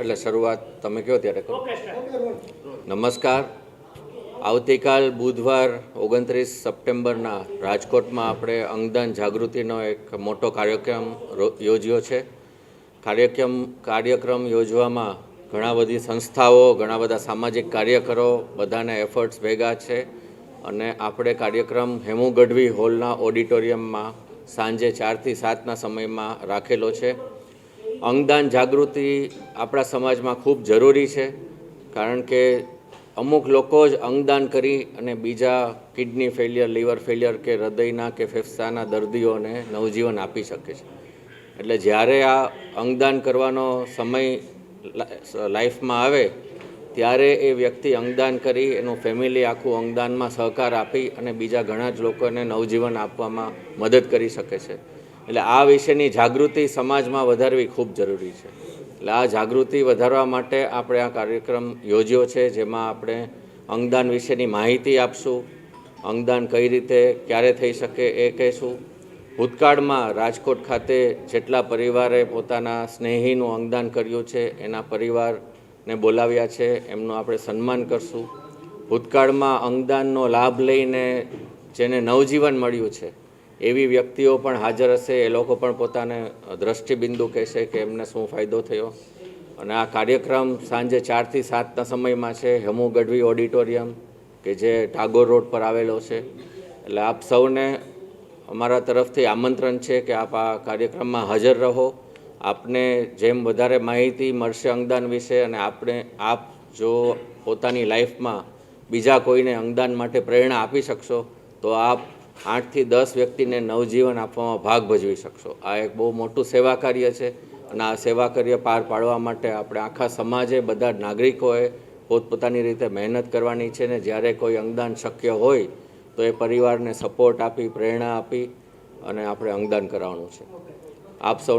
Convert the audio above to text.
એટલે શરૂઆત તમે કહો ત્યારે કરો. નમસ્કાર. આવતીકાલ બુધવાર 29 સપ્ટેમ્બરના રાજકોટમાં આપણે અંગદાન જાગૃતિનો એક મોટો કાર્યક્રમ યોજ્યો છે. કાર્યક્રમ યોજવામાં ઘણા બધી સંસ્થાઓ, ઘણા બધા સામાજિક કાર્યકરો, બધાના એફર્ટ્સ ભેગા છે અને આપણે કાર્યક્રમ હેમુ ગઢવી હોલના ઓડિટોરિયમમાં સાંજે 4 થી 7ના સમયમાં રાખેલો છે. અંગદાન જાગૃતિ આપણા સમાજમાં ખૂબ જરૂરી છે, કારણ કે અમુક લોકો જ અંગદાન કરી અને બીજા કિડની ફેલિયર, લીવર ફેલિયર કે હૃદયના કે ફેફસાના દર્દીઓને નવજીવન આપી શકે છે. એટલે જ્યારે આ અંગદાન કરવાનો સમય લાઈફમાં આવે ત્યારે એ વ્યક્તિ અંગદાન કરી એનું ફેમિલી આખું અંગદાનમાં સહકાર આપી અને બીજા ઘણા જ લોકોને નવજીવન આપવામાં મદદ કરી શકે છે. એટલે આ વિશેની જાગૃતિ સમાજમાં વધારવી ખૂબ જરૂરી છે. એટલે આ જાગૃતિ વધારવા માટે આપણે આ કાર્યક્રમ યોજ્યો છે, જેમાં આપણે અંગદાન વિશેની માહિતી આપશું, અંગદાન કઈ રીતે ક્યારે થઈ શકે એ કહીશું. ભૂતકાળમાં રાજકોટ ખાતે જેટલા પરિવારે પોતાના સ્નેહીનું અંગદાન કર્યું છે એના પરિવારને બોલાવ્યા છે, એમનું આપણે સન્માન કરશું. ભૂતકાળમાં અંગદાનનો લાભ લઈને જેને નવજીવન મળ્યું છે એવી વ્યક્તિઓ પણ હાજર હશે. એ લોકો પણ પોતાને દ્રષ્ટિબિંદુ કહેશે કે એમને શું ફાયદો થયો. અને આ કાર્યક્રમ સાંજે 4 થી 7ના સમયમાં છે, હેમુ ગઢવી ઓડિટોરિયમ કે જે ટાગોર રોડ પર આવેલો છે. એટલે આપ સૌને અમારા તરફથી આમંત્રણ છે કે આપ આ કાર્યક્રમમાં હાજર રહો. આપને જેમ વધારે માહિતી મળશે અંગદાન વિશે અને આપ જો પોતાની લાઈફમાં બીજા કોઈને અંગદાન માટે પ્રેરણા આપી શકશો તો આપ 8 થી 10 વ્યક્તિને નવજીવન આપવામાં ભાગ ભજવી શકશો. આ એક બહુ મોટું સેવા કાર્ય છે અને આ સેવા કાર્ય પાર પાડવા માટે આપણે આખા સમાજે, બધા નાગરિકોએ પોતપોતાની રીતે મહેનત કરવાની છે ને જ્યારે કોઈ અંગદાન શક્ય હોય તો એ પરિવારને સપોર્ટ આપી, પ્રેરણા આપી અને આપણે અંગદાન કરાવવાનું છે. આપ સૌ